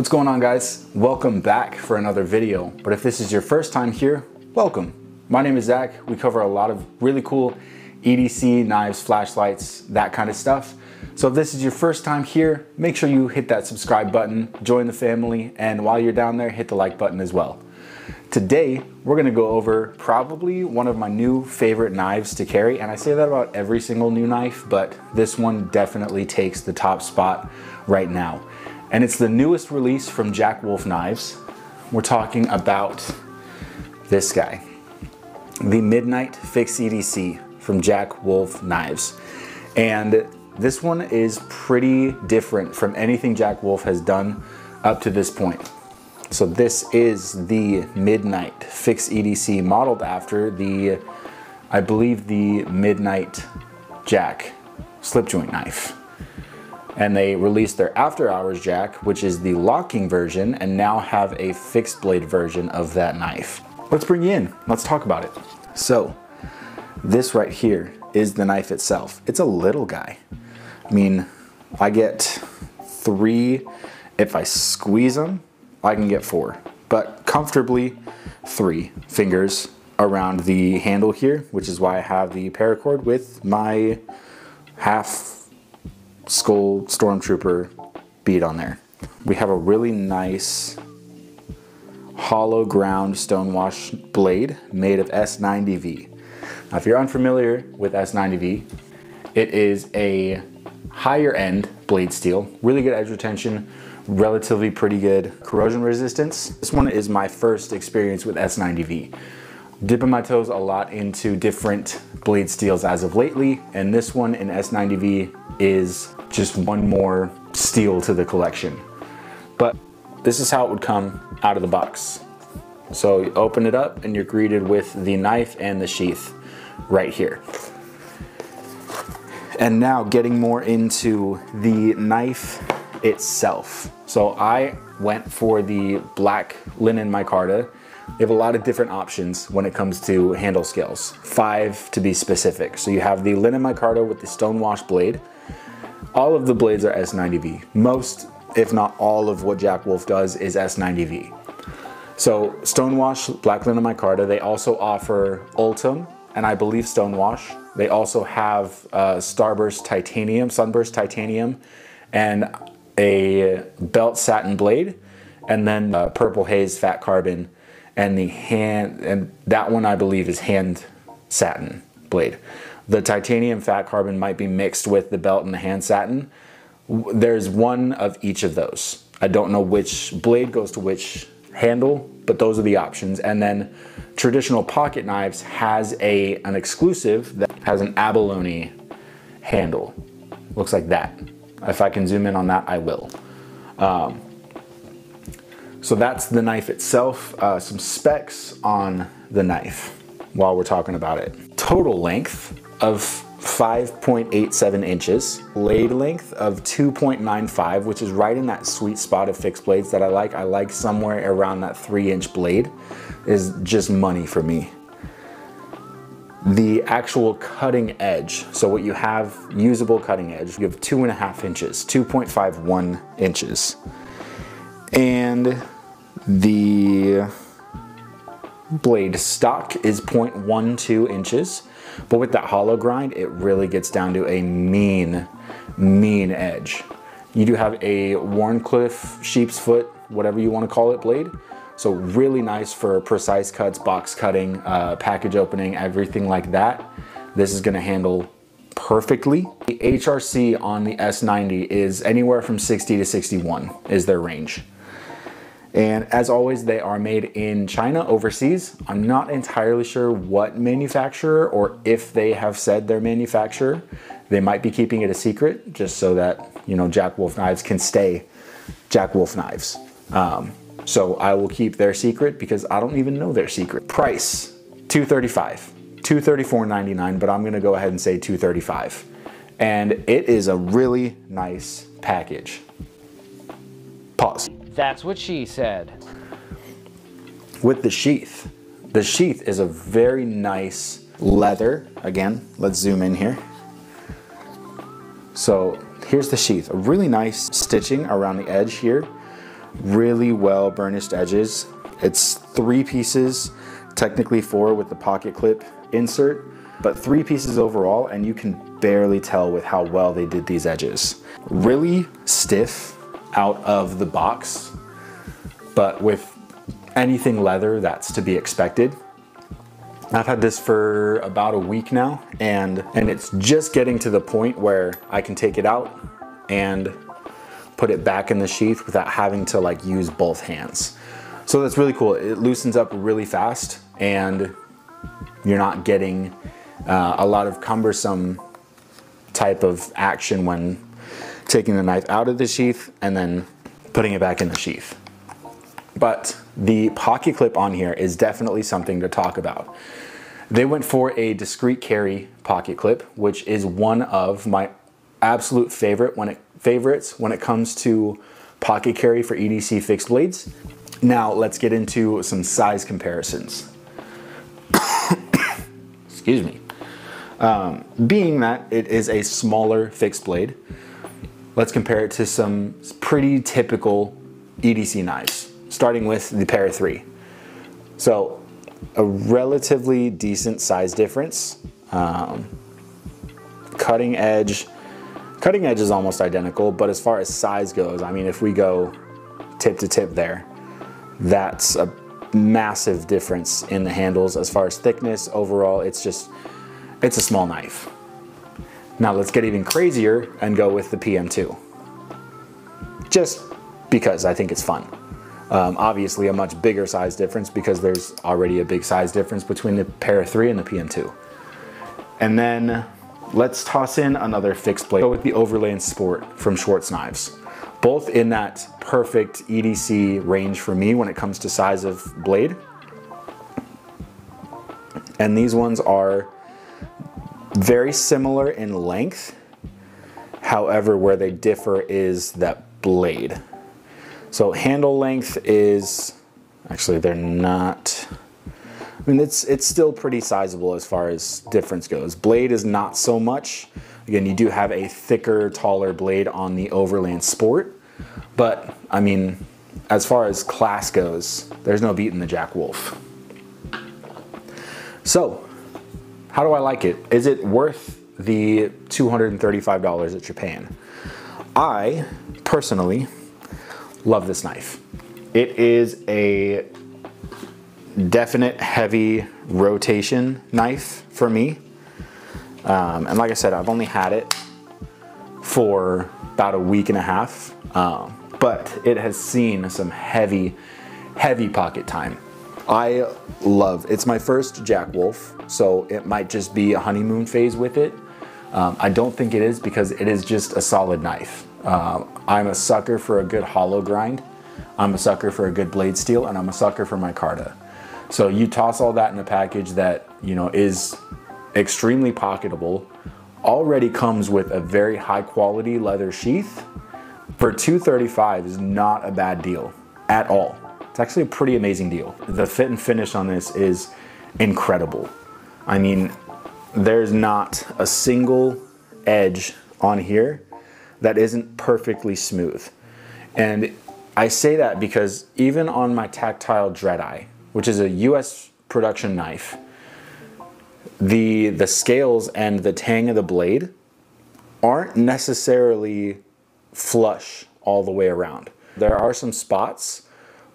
What's going on, guys? Welcome back for another video. But if this is your first time here, welcome. My name is Zach. We cover a lot of really cool EDC, knives, flashlights, that kind of stuff. So if this is your first time here, make sure you hit that subscribe button, join the family, and while you're down there, hit the like button as well. Today, we're gonna go over probably one of my new favorite knives to carry, and I say that about every single new knife, but this one definitely takes the top spot right now. And it's the newest release from Jack Wolf Knives. We're talking about this guy, the Midnight FixEDC from Jack Wolf Knives. And this one is pretty different from anything Jack Wolf has done up to this point. So this is the Midnight FixEDC, modeled after the, I believe, the Midnight Jack slip joint knife. And they released their after hours jack, which is the locking version, and now have a fixed blade version of that knife. Let's bring you in, let's talk about it. So this right here is the knife itself. It's a little guy. I mean, I get 3, if I squeeze them, I can get 4, but comfortably 3 fingers around the handle here, which is why I have the paracord with my half skull stormtrooper bead on there. We have a really nice hollow ground stonewash blade made of S90V. Now, if you're unfamiliar with S90V, it is a higher end blade steel, really good edge retention, relatively pretty good corrosion resistance. This one is my first experience with S90V. Dipping my toes a lot into different blade steels as of lately, and this one in S90V is just one more steel to the collection. But this is how it would come out of the box. So you open it up and you're greeted with the knife and the sheath right here. And now getting more into the knife itself. So I went for the black linen micarta. They have a lot of different options when it comes to handle scales, 5 to be specific. So you have the linen micarta with the stonewash blade. All of the blades are S90V. Most, if not all, of what Jack Wolf does is S90V. So stonewash, black linen micarta. They also offer Ultim, and I believe stonewash. They also have Starburst titanium, sunburst titanium, and a belt satin blade, and then purple haze fat carbon, and the hand, and that one I believe is hand satin blade. The titanium fat carbon might be mixed with the belt and the hand satin. There's one of each of those. I don't know which blade goes to which handle, but those are the options. And then traditional pocket knives has an exclusive that has an abalone handle. Looks like that. If I can zoom in on that, I will. So that's the knife itself. Some specs on the knife while we're talking about it. Total length of 5.87 inches, blade length of 2.95, which is right in that sweet spot of fixed blades that I like. I like somewhere around that 3-inch blade is just money for me. The actual cutting edge, so what you have, usable cutting edge, you have 2.5 inches, 2.51 inches. And the blade stock is 0.12 inches, but with that hollow grind, it really gets down to a mean edge. You do have a Wharncliffe, sheep's foot, whatever you want to call it, blade. So really nice for precise cuts, box cutting, package opening, everything like that. This is gonna handle perfectly. The HRC on the S90 is anywhere from 60 to 61 is their range. And as always, they are made in China, overseas. I'm not entirely sure what manufacturer, or if they have said their manufacturer. They might be keeping it a secret just so that, you know, Jack Wolf Knives can stay Jack Wolf Knives. So I will keep their secret because I don't even know their secret. Price, $235, $234.99, but I'm gonna go ahead and say $235. And it is a really nice package. Pause. That's what she said. With the sheath is a very nice leather. Again, let's zoom in here. So here's the sheath, a really nice stitching around the edge here. really well burnished edges. It's 3 pieces, technically 4 with the pocket clip insert, but 3 pieces overall, and you can barely tell with how well they did these edges. Really stiff out of the box, but with anything leather, that's to be expected. I've had this for about a week now, and it's just getting to the point where I can take it out and put it back in the sheath without having to like use both hands. So that's really cool. It loosens up really fast, and you're not getting a lot of cumbersome type of action when taking the knife out of the sheath and then putting it back in the sheath. But the pocket clip on here is definitely something to talk about. They went for a discreet carry pocket clip, which is one of my absolute favorites when it comes to pocket carry for EDC fixed blades. Now let's get into some size comparisons. Excuse me. Being that it is a smaller fixed blade, let's compare it to some pretty typical EDC knives, starting with the Para 3. So a relatively decent size difference. Cutting edge is almost identical, but as far as size goes, I mean, if we go tip to tip there, that's a massive difference in the handles. As far as thickness overall, it's a small knife. Now let's get even crazier and go with the PM2, just because I think it's fun. Obviously a much bigger size difference because there's already a big size difference between the Para 3 and the PM2. And then let's toss in another fixed blade. Go with the Overland Sport from Schwartz Knives. Both in that perfect EDC range for me when it comes to size of blade. And these ones are very similar in length. However, where they differ is that blade. So handle length is, actually they're not, I mean, it's still pretty sizable as far as difference goes. Blade is not so much. Again, you do have a thicker, taller blade on the Overland Sport, but I mean, as far as class goes, there's no beating the Jack Wolf. So, how do I like it? Is it worth the $235 that you're paying? I, personally, love this knife. It is a definite heavy rotation knife for me. And like I said, I've only had it for about a week and a half, but it has seen some heavy pocket time. I love, it's my first Jack Wolf, so it might just be a honeymoon phase with it. I don't think it is, because it is just a solid knife. I'm a sucker for a good hollow grind. I'm a sucker for a good blade steel, and I'm a sucker for micarta. So you toss all that in a package that, you know, is extremely pocketable, already comes with a very high quality leather sheath. For $235 is not a bad deal at all. It's actually a pretty amazing deal. The fit and finish on this is incredible. I mean, there's not a single edge on here that isn't perfectly smooth. And I say that because even on my tactile Dreadeye, which is a US production knife, the scales and the tang of the blade aren't necessarily flush all the way around. There are some spots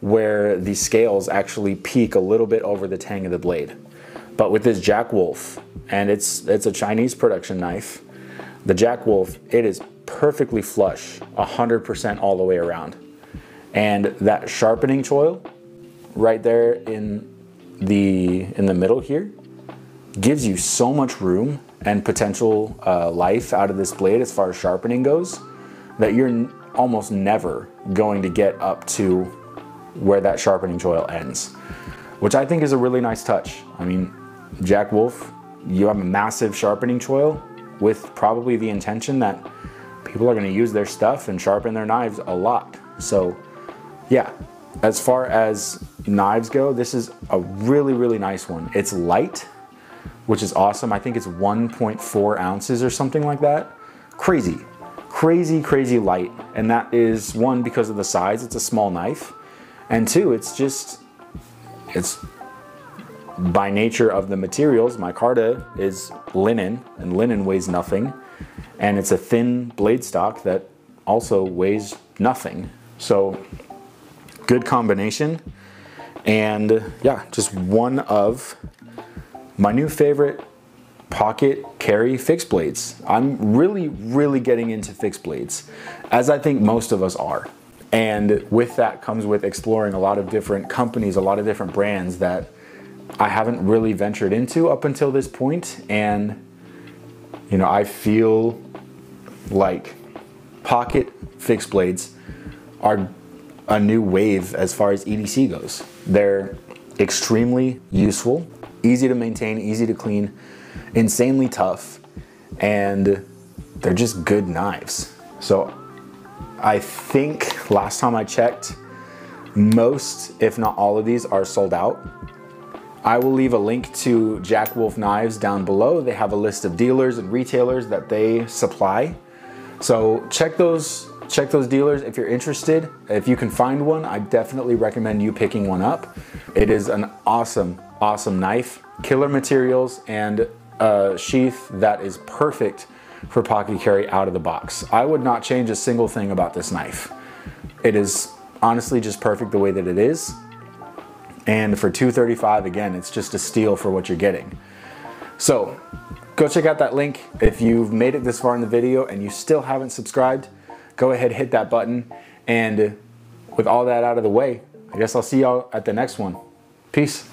where the scales actually peak a little bit over the tang of the blade. But with this Jack Wolf, and it's a Chinese production knife, the Jack Wolf, it is perfectly flush, 100% all the way around. And that sharpening choil right there in the middle here gives you so much room and potential life out of this blade as far as sharpening goes, that you're almost never going to get up to where that sharpening choil ends, which I think is a really nice touch. I mean, Jack Wolf, you have a massive sharpening choil with probably the intention that people are going to use their stuff and sharpen their knives a lot. So yeah, as far as knives go, this is a really nice one. It's light, which is awesome. I think it's 1.4 ounces or something like that. Crazy crazy, crazy light. And that is one, because of the size, it's a small knife. And two, it's by nature of the materials, micarta is linen, and linen weighs nothing. And it's a thin blade stock that also weighs nothing. So good combination. And yeah, just one of my new favorite pocket carry fixed blades. I'm really getting into fixed blades, as I think most of us are. And with that comes with exploring a lot of different companies, a lot of different brands that I haven't really ventured into up until this point. And you know, I feel like pocket fixed blades are a new wave as far as EDC goes. They're extremely useful, easy to maintain, easy to clean, insanely tough, and they're just good knives. So I think last time I checked, most, if not all of these are sold out. I will leave a link to Jack Wolf Knives down below. They have a list of dealers and retailers that they supply. So check those dealers if you're interested. If you can find one, I definitely recommend you picking one up. It is an awesome knife, killer materials, and a sheath that is perfect for pocket carry out of the box. I would not change a single thing about this knife. It is honestly just perfect the way that it is. And for $235, again, it's just a steal for what you're getting. So go check out that link. If you've made it this far in the video and you still haven't subscribed, go ahead, hit that button. And with all that out of the way, I guess I'll see y'all at the next one. Peace.